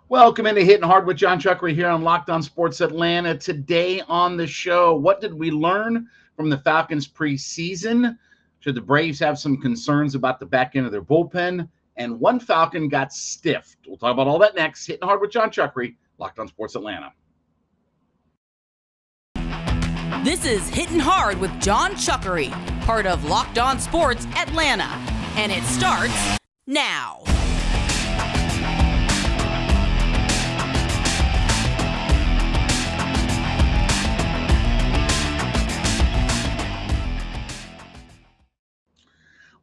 Welcome into Hittin Hard with Jon Chuckery here on Locked On Sports Atlanta. Today on the show, what did we learn from the Falcons preseason? Should the Braves have some concerns about the back end of their bullpen? And one Falcon got stiffed. We'll talk about all that next. Hittin Hard with Jon Chuckery, Locked On Sports Atlanta. This is Hittin Hard with Jon Chuckery, part of Locked On Sports Atlanta. And it starts now.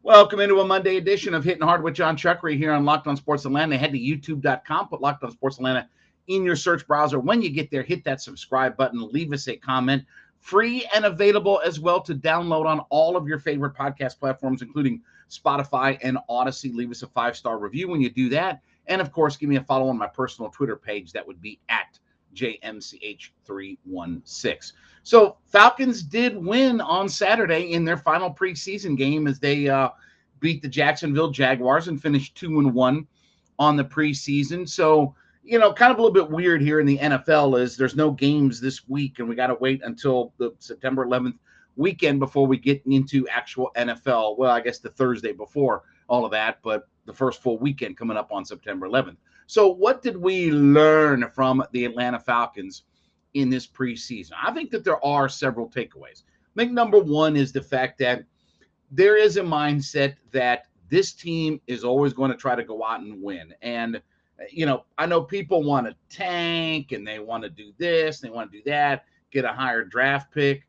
Welcome into a Monday edition of Hittin Hard with Jon Chuckery here on Locked On Sports Atlanta. Head to youtube.com, put Locked On Sports Atlanta in your search browser. When you get there, hit that subscribe button, leave us a comment. Free and available as well to download on all of your favorite podcast platforms, including Spotify and Odyssey. Leave us a 5-star review when you do that. And, of course, give me a follow on my personal Twitter page. That would be at JMCH316. So Falcons did win on Saturday in their final preseason game as they beat the Jacksonville Jaguars and finished 2-1 on the preseason. So, kind of a little bit weird here in the NFL is there's no games this week, and we got to wait until the September 11th weekend before we get into actual NFL. Well, I guess the Thursday before all of that, but the first full weekend coming up on September 11th. So what did we learn from the Atlanta Falcons in this preseason? I think that there are several takeaways. I think number one is the fact that there is a mindset that this team is always going to try to go out and win. And, I know people want to tank and they want to do this, they want to do that, get a higher draft pick.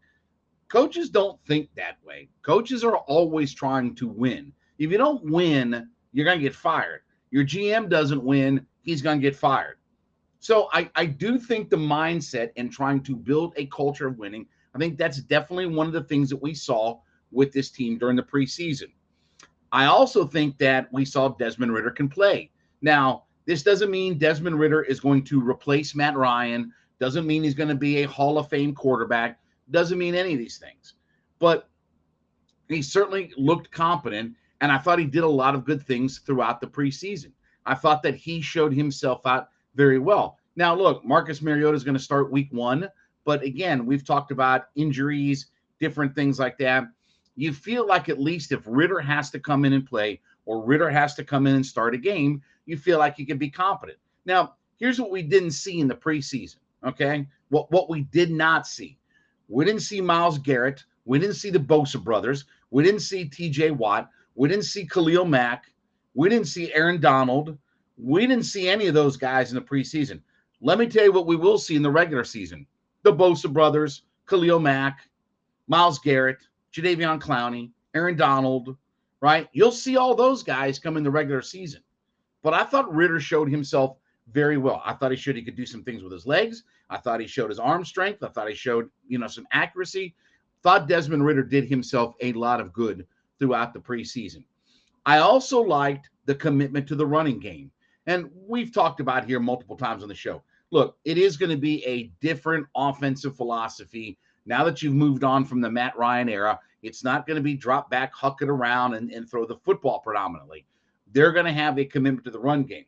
Coaches don't think that way. Coaches are always trying to win. If you don't win, you're going to get fired. Your GM doesn't win, he's going to get fired. So I do think the mindset and trying to build a culture of winning, I think that's definitely one of the things that we saw with this team during the preseason. I also think that we saw Desmond Ridder can play. Now, this doesn't mean Desmond Ridder is going to replace Matt Ryan, doesn't mean he's going to be a Hall of Fame quarterback, doesn't mean any of these things. But he certainly looked competent, and I thought he did a lot of good things throughout the preseason. I thought that he showed himself out very well. Now, look, Marcus Mariota is going to start week 1, but again, we've talked about injuries, different things like that. You feel like at least if Ridder has to come in and play or Ridder has to come in and start a game, you feel like you can be competent. Now, here's what we didn't see in the preseason, okay? What we did not see. We didn't see Myles Garrett. We didn't see the Bosa brothers. We didn't see TJ Watt. We didn't see Khalil Mack. We didn't see Aaron Donald. We didn't see any of those guys in the preseason. Let me tell you what we will see in the regular season. The Bosa brothers, Khalil Mack, Myles Garrett, Jadeveon Clowney, Aaron Donald, right? You'll see all those guys come in the regular season. But I thought Ridder showed himself very well. I thought he could do some things with his legs. I thought he showed his arm strength. I thought he showed, some accuracy. Thought Desmond Ridder did himself a lot of good throughout the preseason. I also liked the commitment to the running game. And we've talked about here multiple times on the show. Look, it is going to be a different offensive philosophy. Now that you've moved on from the Matt Ryan era, it's not going to be drop back, huck it around, and throw the football predominantly. They're going to have a commitment to the run game.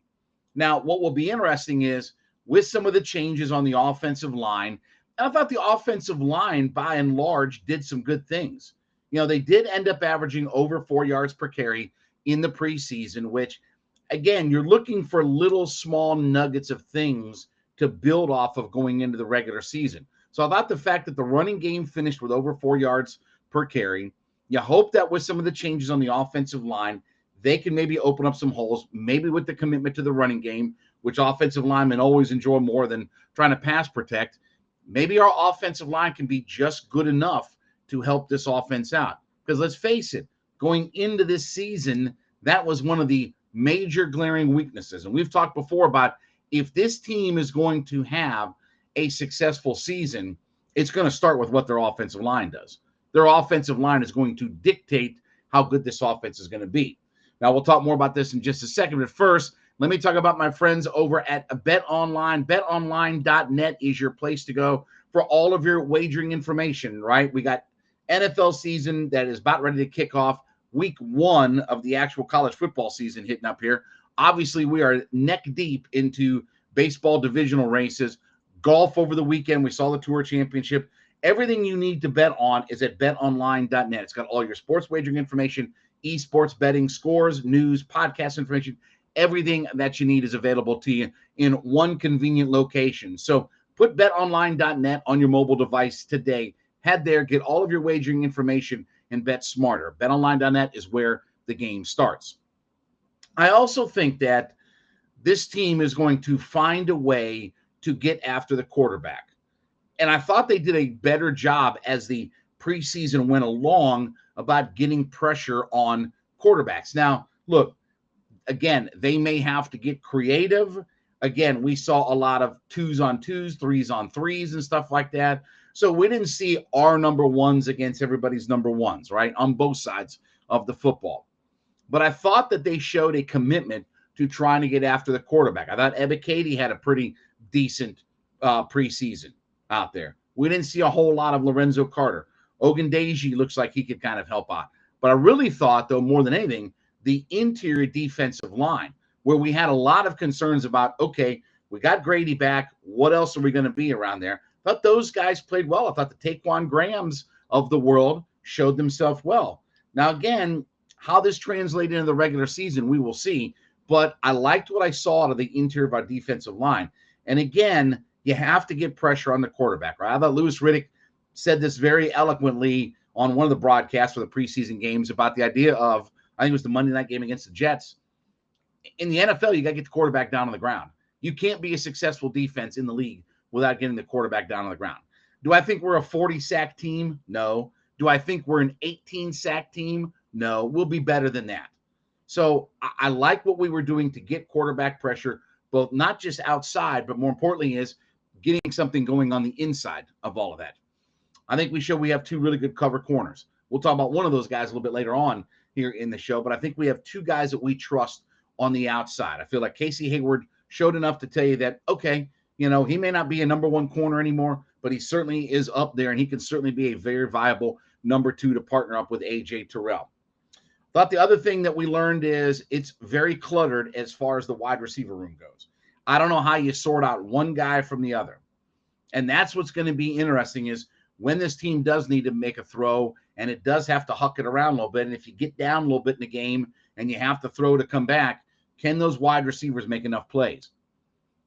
Now, what will be interesting is with some of the changes on the offensive line, I thought the offensive line, by and large, did some good things. They did end up averaging over 4 yards per carry in the preseason, which, again, you're looking for little small nuggets of things to build off of going into the regular season. So I thought the fact that the running game finished with over 4 yards per carry, you hope that with some of the changes on the offensive line, they can maybe open up some holes, maybe with the commitment to the running game, which offensive linemen always enjoy more than trying to pass protect. Maybe our offensive line can be just good enough to help this offense out. Because let's face it, going into this season, that was one of the major glaring weaknesses. And we've talked before about if this team is going to have a successful season, it's going to start with what their offensive line does. Their offensive line is going to dictate how good this offense is going to be. Now, we'll talk more about this in just a second. But first, let me talk about my friends over at BetOnline. BetOnline.net is your place to go for all of your wagering information, right? We got NFL season that is about ready to kick off. Week 1 of the actual college football season hitting up here. Obviously, we are neck deep into baseball divisional races, golf over the weekend. We saw the Tour Championship. Everything you need to bet on is at betonline.net. It's got all your sports wagering information, esports betting, scores, news, podcast information. Everything that you need is available to you in one convenient location. So put betonline.net on your mobile device today. Head there, get all of your wagering information, and bet smarter. Betonline.net is where the game starts. I also think that this team is going to find a way to get after the quarterback. And I thought they did a better job as the preseason went along about getting pressure on quarterbacks. Now, look, again, they may have to get creative. Again, we saw a lot of 2s on 2s, 3s on 3s and stuff like that. So we didn't see our number ones against everybody's number ones, right, on both sides of the football. But I thought that they showed a commitment to trying to get after the quarterback. I thought Ebiketie had a pretty decent preseason out there. We didn't see a whole lot of Lorenzo Carter. Ogundeji looks like he could kind of help out. But I really thought, though, more than anything, the interior defensive line, where we had a lot of concerns about, okay, we got Grady back. What else are we going to be around there? I thought those guys played well. I thought the Taquan Grahams of the world showed themselves well. Now, again, how this translated into the regular season, we will see. But I liked what I saw out of the interior of our defensive line. And again, you have to get pressure on the quarterback, right? I thought Louis Riddick said this very eloquently on one of the broadcasts for the preseason games about the idea of, I think it was the Monday night game against the Jets. In the NFL, you got to get the quarterback down on the ground. You can't be a successful defense in the league without getting the quarterback down on the ground. Do I think we're a 40-sack team? No. Do I think we're an 18-sack team? No. We'll be better than that. So I like what we were doing to get quarterback pressure, both not just outside, but more importantly is getting something going on the inside of all of that. I think we have two really good cover corners. We'll talk about one of those guys a little bit later on here in the show, but I think we have two guys that we trust on the outside. I feel like Casey Hayward showed enough to tell you that, okay, he may not be a number one corner anymore, but he certainly is up there, and he can certainly be a very viable number two to partner up with A.J. Terrell. Thought the other thing that we learned is it's very cluttered as far as the wide receiver room goes. I don't know how you sort out one guy from the other. And that's what's going to be interesting is when this team does need to make a throw and it does have to huck it around a little bit. And if you get down a little bit in the game and you have to throw to come back, can those wide receivers make enough plays?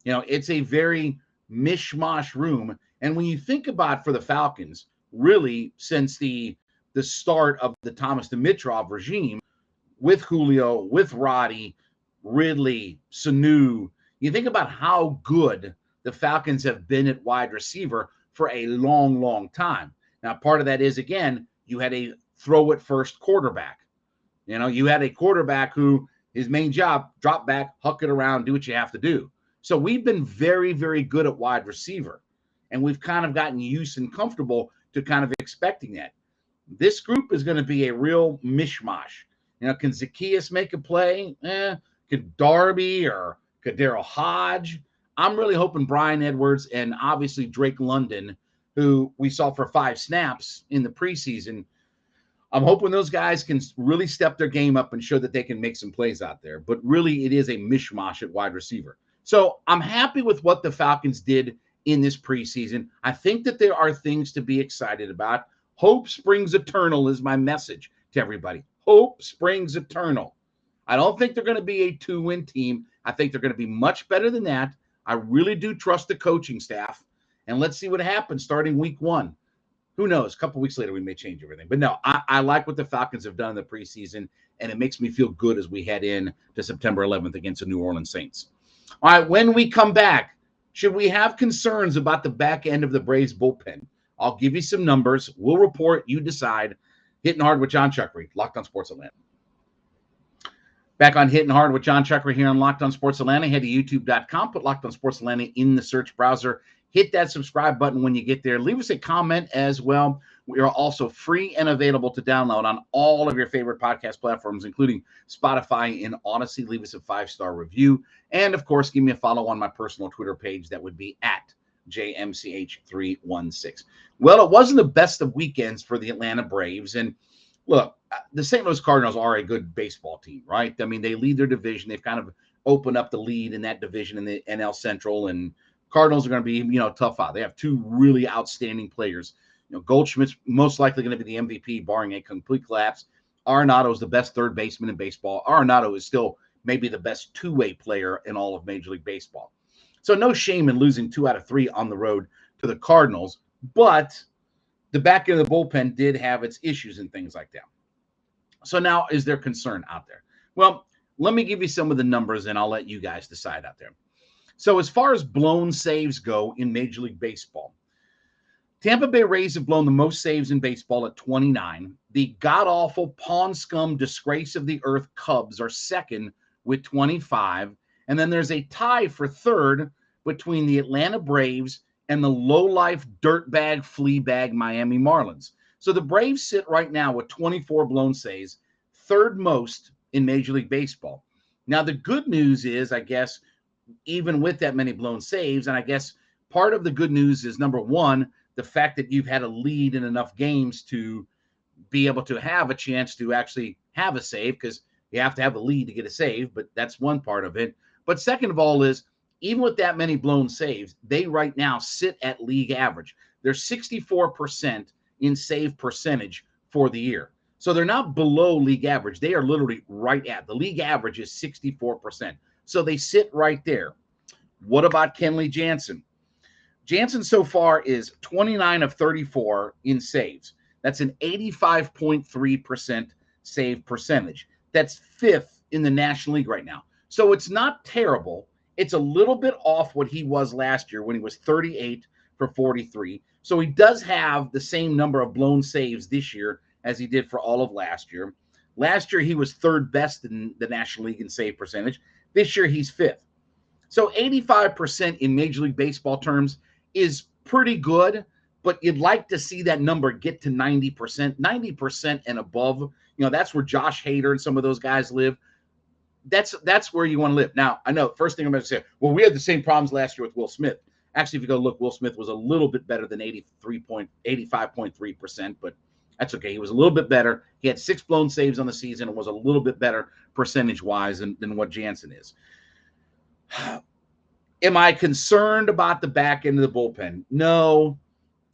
It's a very mishmash room. And when you think about for the Falcons, really since the start of the Thomas Dimitrov regime with Julio, with Roddy, Ridley, Sanu, you think about how good the Falcons have been at wide receiver for a long, long time. Now, part of that is, again, you had a throw-it-first quarterback. You had a quarterback who his main job, drop back, huck it around, do what you have to do. So we've been very, very good at wide receiver, and we've kind of gotten used and comfortable to kind of expecting that. This group is going to be a real mishmash. Can Zacchaeus make a play? Could Darby or could Darrell Hodge? I'm really hoping Brian Edwards and obviously Drake London, who we saw for 5 snaps in the preseason, I'm hoping those guys can really step their game up and show that they can make some plays out there. But really, it is a mishmash at wide receiver. So I'm happy with what the Falcons did in this preseason. I think that there are things to be excited about. Hope springs eternal is my message to everybody. Hope springs eternal. I don't think they're going to be a 2-win team. I think they're going to be much better than that. I really do trust the coaching staff. And let's see what happens starting week 1. Who knows? A couple weeks later, we may change everything. But no, I like what the Falcons have done in the preseason, and it makes me feel good as we head in to September 11th against the New Orleans Saints. All right, when we come back, should we have concerns about the back end of the Braves bullpen? I'll give you some numbers. We'll report. You decide. Hittin' Hard with Jon Chuckery, Locked on Sports Atlanta. Back on Hittin' Hard with Jon Chuckery here on Locked on Sports Atlanta. Head to youtube.com. Put Locked on Sports Atlanta in the search browser. Hit that subscribe button when you get there. Leave us a comment as well. We are also free and available to download on all of your favorite podcast platforms, including Spotify and Odyssey. Leave us a 5-star review. And, of course, give me a follow on my personal Twitter page. That would be at JMCH316. Well, it wasn't the best of weekends for the Atlanta Braves. And, look, the St. Louis Cardinals are a good baseball team, right? I mean, they lead their division. They've kind of open up the lead in that division in the NL Central. And Cardinals are going to be, tough out. They have two really outstanding players. Goldschmidt's most likely going to be the MVP, barring a complete collapse. Arenado is the best third baseman in baseball. Arenado is still maybe the best two-way player in all of Major League Baseball. So no shame in losing 2 out of 3 on the road to the Cardinals, but the back end of the bullpen did have its issues and things like that. So now, is there concern out there? Well, let me give you some of the numbers, and I'll let you guys decide out there. So as far as blown saves go in Major League Baseball, Tampa Bay Rays have blown the most saves in baseball at 29. The god-awful, pawn-scum, disgrace of the earth Cubs are second with 25. And then there's a tie for third between the Atlanta Braves and the low-life, dirtbag, fleabag Miami Marlins. So the Braves sit right now with 24 blown saves, third most in Major League Baseball. Now, the good news is, I guess, even with that many blown saves, and I guess part of the good news is, number one, the fact that you've had a lead in enough games to be able to have a chance to actually have a save, because you have to have a lead to get a save, but that's one part of it. But second of all is, even with that many blown saves, they right now sit at league average. They're 64% in save percentage for the year. So they're not below league average. They are literally right at. The league average is 64%. So they sit right there. What about Kenley Jansen? Jansen so far is 29 of 34 in saves. That's an 85.3% save percentage. That's fifth in the National League right now. So it's not terrible. It's a little bit off what he was last year when he was 38 for 43. So he does have the same number of blown saves this year as he did for all of last year. Last year, he was third best in the National League in save percentage. This year, he's fifth. So 85% in Major League Baseball terms is pretty good, but you'd like to see that number get to 90%, 90% and above. That's where Josh Hader and some of those guys live. That's where you want to live. Now, I know first thing I'm going to say, well, we had the same problems last year with Will Smith. Actually, if you go look, Will Smith was a little bit better than 85.3%, but that's okay. He was a little bit better. He had 6 blown saves on the season and was a little bit better percentage-wise than what Jansen is. Am I concerned about the back end of the bullpen? No.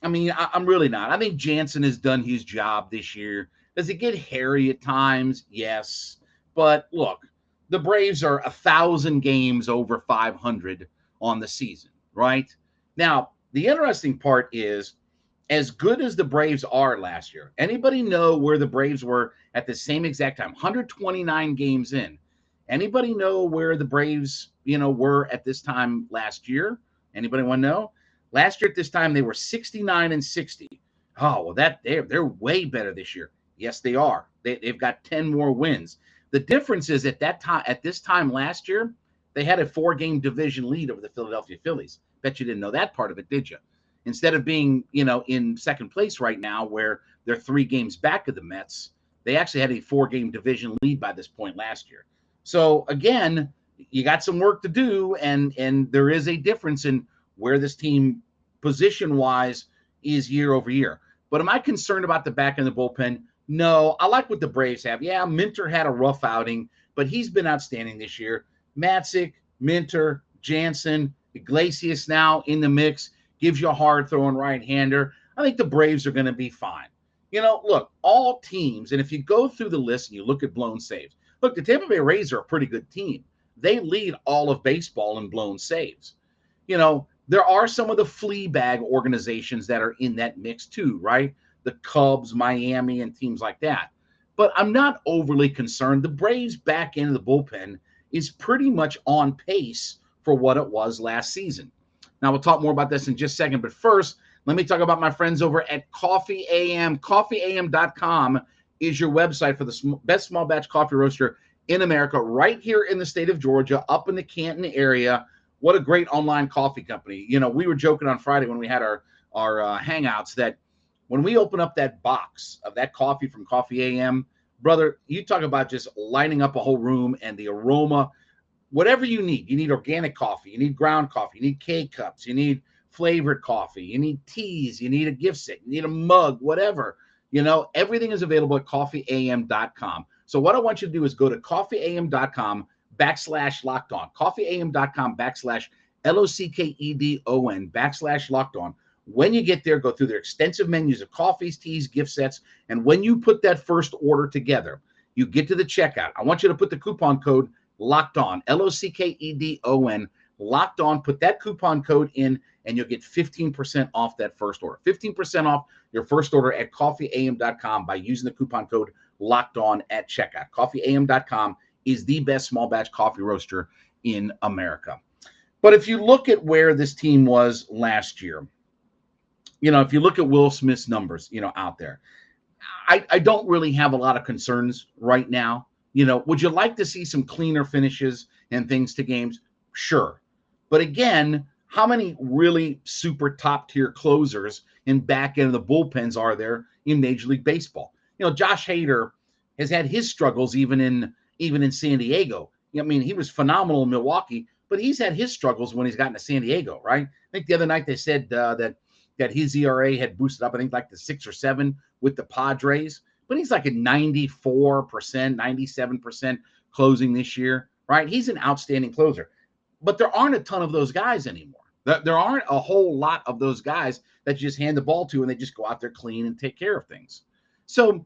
I mean, I'm really not. I think Jansen has done his job this year. Does it get hairy at times? Yes. But look, the Braves are 1,000 games over 500 on the season, right? Now, the interesting part is, as good as the Braves are last year, anybody know where the Braves were at the same exact time? 129 games in. Anybody know where the Braves, were at this time last year? Anybody want to know? Last year at this time, they were 69 and 60. Oh, well, they're way better this year. Yes, they are. They've got 10 more wins. The difference is at this time last year, they had a 4-game division lead over the Philadelphia Phillies. Bet you didn't know that part of it, did you? Instead of being, in second place right now, where they're 3 games back of the Mets, they actually had a 4-game division lead by this point last year. So again, you got some work to do, and there is a difference in where this team position-wise is year over year. But am I concerned about the back end of the bullpen? No. I like what the Braves have. Yeah, Minter had a rough outing, but he's been outstanding this year. Matzik, Minter, Jansen, Iglesias now in the mix, gives you a hard-throwing right-hander. I think the Braves are going to be fine. Look, all teams, and if you go through the list and you look at blown saves, look, the Tampa Bay Rays are a pretty good team. They lead all of baseball in blown saves. There are some of the Fleabag organizations that are in that mix too, right? The Cubs, Miami, and teams like that. But I'm not overly concerned. The Braves' back end of the bullpen is pretty much on pace for what it was last season. Now, we'll talk more about this in just a second. But first, let me talk about my friends over at Coffee AM. CoffeeAM.com is your website for the best small batch coffee roaster in America, right here in the state of Georgia, up in the Canton area. What a great online coffee company. We were joking on Friday when we had our hangouts that when we open up that box of that coffee from Coffee AM, brother, you talk about just lighting up a whole room and the aroma, whatever you need. You need organic coffee. You need ground coffee. You need K-cups. You need flavored coffee. You need teas. You need a gift set. You need a mug, whatever. Everything is available at coffeeam.com. So what I want you to do is go to coffeeam.com, /locked on. coffeeam.com/LOCKEDON /locked on. When you get there, go through their extensive menus of coffees, teas, gift sets. And when you put that first order together, you get to the checkout. I want you to put the coupon code locked on, LOCKEDON, locked on. Put that coupon code in, and you'll get 15% off that first order. 15% off your first order at coffeeam.com by using the coupon code locked on at checkout. Coffeeam.com is the best small batch coffee roaster in America. But if you look at where this team was last year, if you look at Will Smith's numbers, out there, I don't really have a lot of concerns right now. Would you like to see some cleaner finishes and things to games? Sure. But again, how many really super top tier closers in back end of the bullpens are there in Major League Baseball? Josh Hader has had his struggles even in San Diego. He was phenomenal in Milwaukee, but he's had his struggles when he's gotten to San Diego, right? I think the other night they said that his ERA had boosted up, I think, like to 6 or 7 with the Padres, but he's like at 94%, 97% closing this year, right? He's an outstanding closer, but there aren't a ton of those guys anymore. There aren't a whole lot of those guys that you just hand the ball to and they just go out there clean and take care of things. So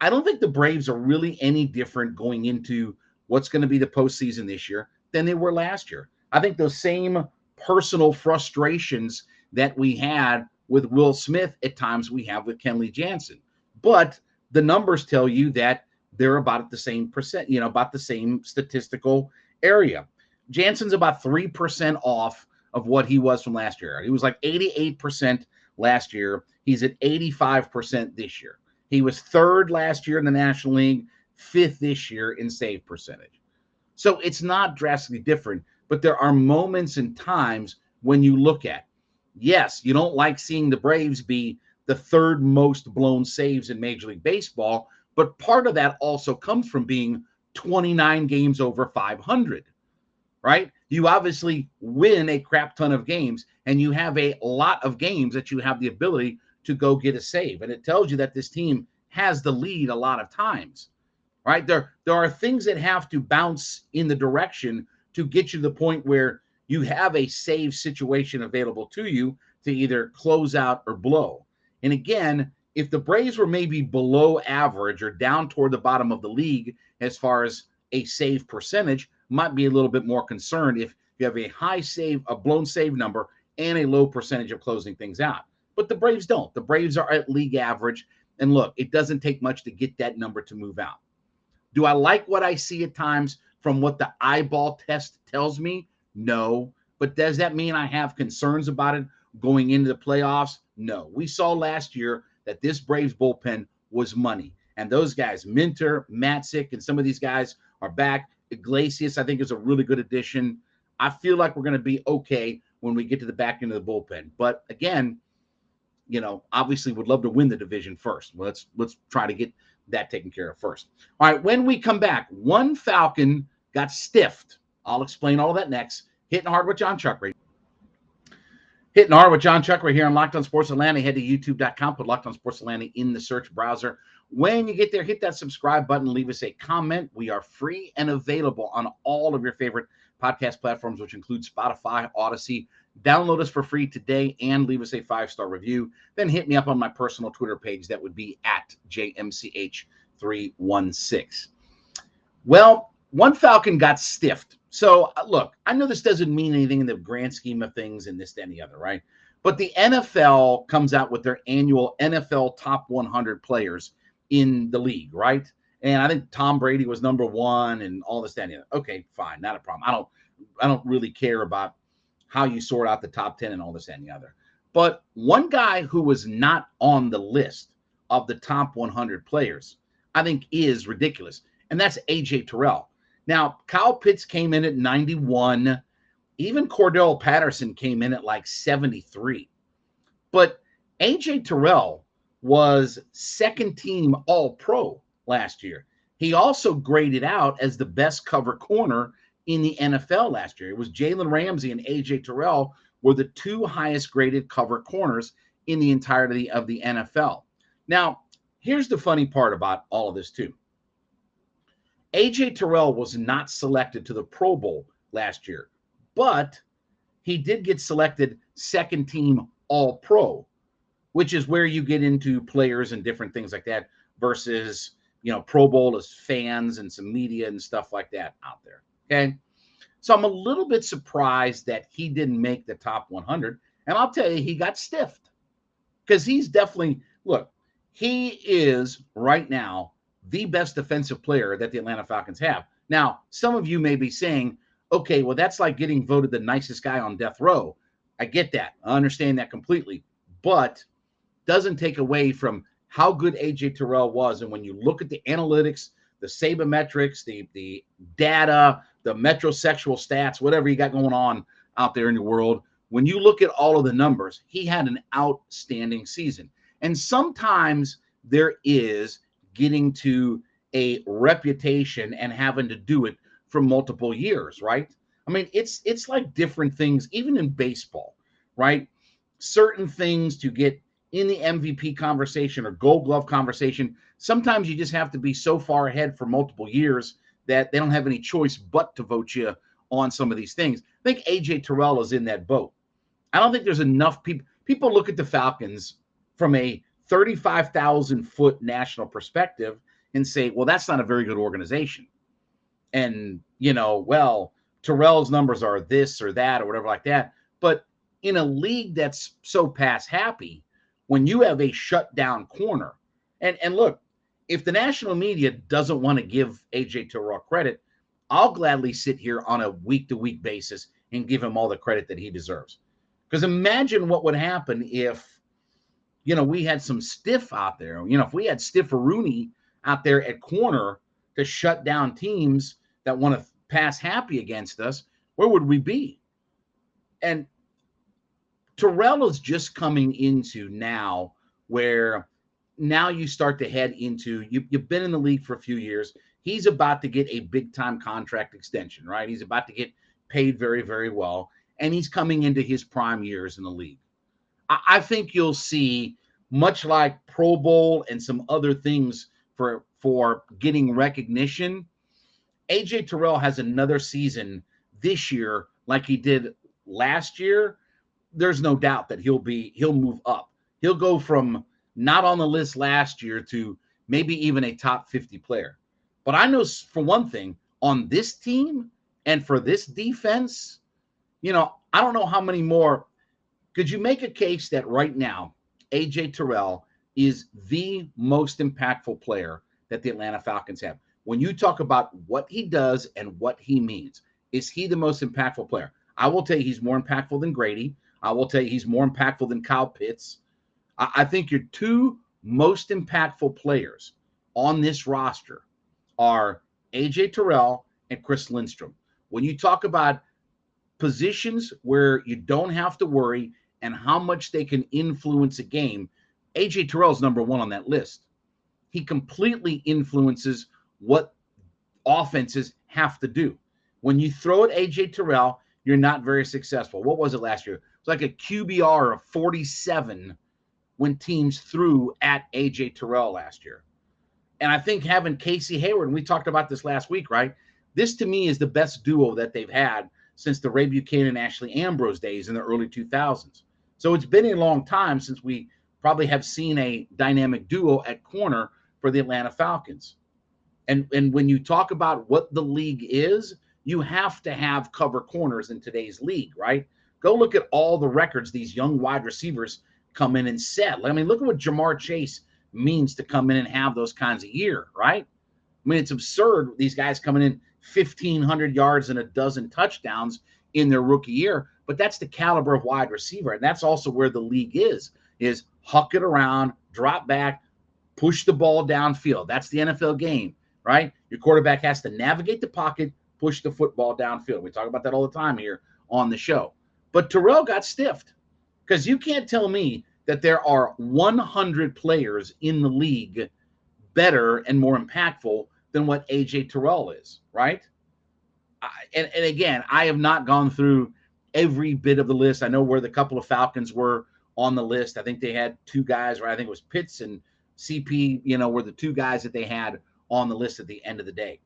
I don't think the Braves are really any different going into what's going to be the postseason this year than they were last year. I think those same personal frustrations that we had with Will Smith at times we have with Kenley Jansen. But the numbers tell you that they're about the same percent, about the same statistical area. Jansen's about 3% off of what he was from last year. He was like 88% last year. He's at 85% this year. He was 3rd last year in the National League, 5th this year in save percentage. So it's not drastically different, but there are moments and times when you look at, yes, you don't like seeing the Braves be the 3rd most blown saves in Major League Baseball, but part of that also comes from being 29 games over 500, right? You obviously win a crap ton of games, and you have a lot of games that you have the ability to go get a save. And it tells you that this team has the lead a lot of times, right? There are things that have to bounce in the direction to get you to the point where you have a save situation available to you to either close out or blow. And again, if the Braves were maybe below average or down toward the bottom of the league as far as a save percentage, might be a little bit more concerned if you have a high save, a blown save number, and a low percentage of closing things out. But the Braves don't. The Braves are at league average. And look, it doesn't take much to get that number to move out. Do I like what I see at times from what the eyeball test tells me? No. But does that mean I have concerns about it going into the playoffs? No. We saw last year that this Braves bullpen was money. And those guys, Minter, Matzik, and some of these guys are back. Iglesias, I think, is a really good addition. I feel like we're going to be okay when we get to the back end of the bullpen. But again, obviously would love to win the division first. Well, let's try to get that taken care of first. All right, when we come back, one Falcon got stiffed. I'll explain all of that next. Hitting Hard with Jon Chuckery. Hitting Hard with Jon Chuckery here on Locked On Sports Atlanta. Head to youtube.com, put Locked On Sports Atlanta in the search browser. When you get there, hit that subscribe button, leave us a comment. We are free and available on all of your favorite podcast platforms, which include Spotify, Odyssey. Download us for free today and leave us a 5-star review. Then hit me up on my personal Twitter page. That would be at JMCH316. Well, one Falcon got stiffed. So, look, I know this doesn't mean anything in the grand scheme of things and this, that, and the other, right? But the NFL comes out with their annual NFL top 100 players in the league, right? And I think Tom Brady was number 1 and all this, that, and the other. Okay, fine, not a problem. I don't really care about how you sort out the top 10 and all this, that, and the other. But one guy who was not on the list of the top 100 players, I think is ridiculous, and that's A.J. Terrell. Now, Kyle Pitts came in at 91. Even Cordell Patterson came in at like 73. But A.J. Terrell was second-team All-Pro last year. He also graded out as the best cover corner in the NFL last year. It was Jalen Ramsey and A.J. Terrell were the 2 highest-graded cover corners in the entirety of the NFL. Now, here's the funny part about all of this, too. AJ Terrell was not selected to the Pro Bowl last year, but he did get selected second team All Pro, which is where you get into players and different things like that versus, Pro Bowl as fans and some media and stuff like that out there. Okay. So I'm a little bit surprised that he didn't make the top 100. And I'll tell you, he got stiffed because he's definitely, look, he is right now the best defensive player that the Atlanta Falcons have. Now, some of you may be saying, okay, well, that's like getting voted the nicest guy on death row. I get that. I understand that completely. But doesn't take away from how good AJ Terrell was. And when you look at the analytics, the sabermetrics, the data, the metrosexual stats, whatever you got going on out there in the world, when you look at all of the numbers, he had an outstanding season. And sometimes there is getting to a reputation and having to do it for multiple years, right? I mean, it's like different things, even in baseball, right? Certain things to get in the MVP conversation or Gold Glove conversation, sometimes you just have to be so far ahead for multiple years that they don't have any choice but to vote you on some of these things. I think AJ Terrell is in that boat. I don't think there's enough people. People look at the Falcons from a 35,000-foot national perspective and say, well, that's not a very good organization. And, well, Terrell's numbers are this or that or whatever like that. But in a league that's so pass happy, when you have a shutdown corner, and look, if the national media doesn't want to give AJ Terrell credit, I'll gladly sit here on a week-to-week basis and give him all the credit that he deserves. Because imagine what would happen if, we had some stiff out there. If we had Stifferooney out there at corner to shut down teams that want to pass happy against us, where would we be? And Terrell is just coming into now where now you start to head into, you've been in the league for a few years. He's about to get a big-time contract extension, right? He's about to get paid very, very well, and he's coming into his prime years in the league. I think you'll see, much like Pro Bowl and some other things for getting recognition, AJ Terrell has another season this year like he did last year. There's no doubt that he'll move up. He'll go from not on the list last year to maybe even a top 50 player. But I know for one thing, on this team and for this defense, I don't know how many more. Could you make a case that right now, AJ Terrell is the most impactful player that the Atlanta Falcons have? When you talk about what he does and what he means, is he the most impactful player? I will tell you he's more impactful than Grady. I will tell you he's more impactful than Kyle Pitts. I think your two most impactful players on this roster are AJ Terrell and Chris Lindstrom. When you talk about positions where you don't have to worry and how much they can influence a game, AJ Terrell's number one on that list. He completely influences what offenses have to do. When you throw at AJ Terrell, you're not very successful. What was it last year? It was like a QBR of 47 when teams threw at AJ Terrell last year. And I think having Casey Hayward, and we talked about this last week, right? This to me is the best duo that they've had since the Ray Buchanan, Ashley Ambrose days in the early 2000s. So it's been a long time since we probably have seen a dynamic duo at corner for the Atlanta Falcons. And when you talk about what the league is, you have to have cover corners in today's league, right? Go look at all the records these young wide receivers come in and set. I mean, look at what Jamar Chase means to come in and have those kinds of year, right? I mean, it's absurd. These guys coming in 1,500 yards and a dozen touchdowns in their rookie year, but that's the caliber of wide receiver. And that's also where the league is huck it around, drop back, push the ball downfield. That's the NFL game, right? Your quarterback has to navigate the pocket, push the football downfield. We talk about that all the time here on the show. But Terrell got stiffed because you can't tell me that there are 100 players in the league better and more impactful than what AJ Terrell is, right? And again, I have not gone through every bit of the list. I know where the couple of Falcons were on the list. I think they had two guys, right? I think it was Pitts and CP, were the two guys that they had on the list at the end of the day.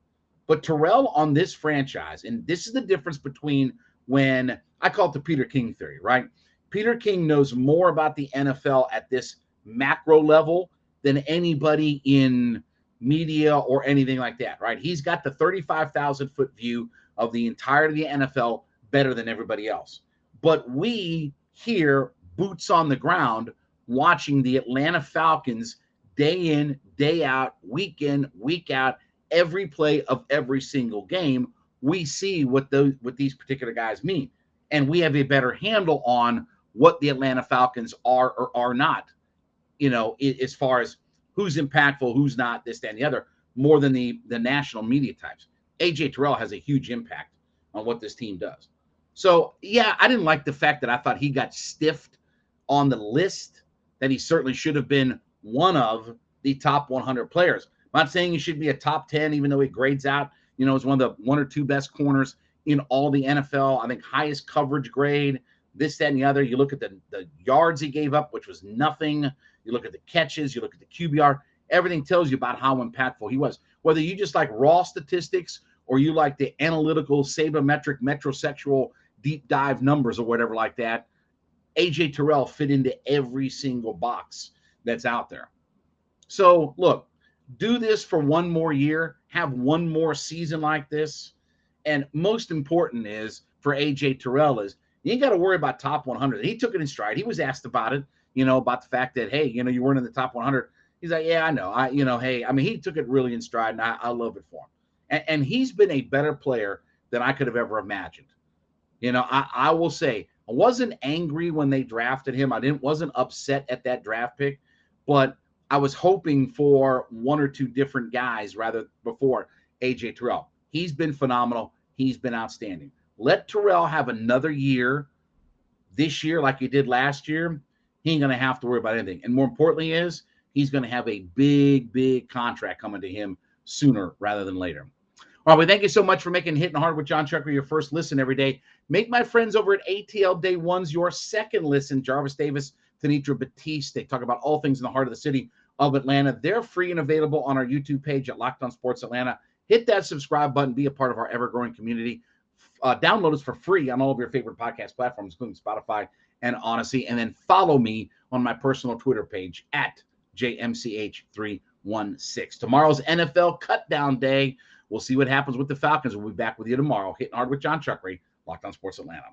But Terrell on this franchise, and this is the difference between when I call it the Peter King theory, right? Peter King knows more about the NFL at this macro level than anybody in media or anything like that, right? He's got the 35,000-foot view of the entirety of the NFL better than everybody else. But we here, boots on the ground, watching the Atlanta Falcons day in, day out, week in, week out, every play of every single game, we see what these particular guys mean. And we have a better handle on what the Atlanta Falcons are or are not, as far as who's impactful, who's not, this, that, and the other, more than the national media types. AJ Terrell has a huge impact on what this team does. So, yeah, I didn't like the fact that I thought he got stiffed on the list, that he certainly should have been one of the top 100 players. I'm not saying he should be a top 10, even though he grades out, as one of the one or two best corners in all the NFL. I think highest coverage grade, this, that, and the other. You look at the yards he gave up, which was nothing. You look at the catches, you look at the QBR, everything tells you about how impactful he was. Whether you just like raw statistics or you like the analytical, sabermetric, metrosexual, deep dive numbers or whatever like that, AJ Terrell fit into every single box that's out there. So, look, do this for one more year, have one more season like this. And most important is for AJ Terrell is you ain't got to worry about top 100. He took it in stride. He was asked about it, about the fact that, hey, you weren't in the top 100. He's like, yeah, I know. Hey, he took it really in stride, and I love it for him. And he's been a better player than I could have ever imagined. I will say, I wasn't angry when they drafted him. Wasn't upset at that draft pick, but I was hoping for one or two different guys rather before AJ Terrell. He's been phenomenal. He's been outstanding. Let Terrell have another year this year like he did last year. He ain't going to have to worry about anything. And more importantly he's going to have a big, big contract coming to him sooner rather than later. All right, well, thank you so much for making Hittin' Hard with Jon Chuckery your first listen every day. Make my friends over at ATL Day Ones your second listen. Jarvis Davis, Tanitra Batiste. They talk about all things in the heart of the city of Atlanta. They're free and available on our YouTube page at Locked On Sports Atlanta. Hit that subscribe button. Be a part of our ever-growing community. Download us for free on all of your favorite podcast platforms, including Spotify and Odyssey. And then follow me on my personal Twitter page at JMCH316. Tomorrow's NFL Cutdown Day. We'll see what happens with the Falcons. We'll be back with you tomorrow. Hittin' Hard with Jon Chuckery, Locked On Sports Atlanta.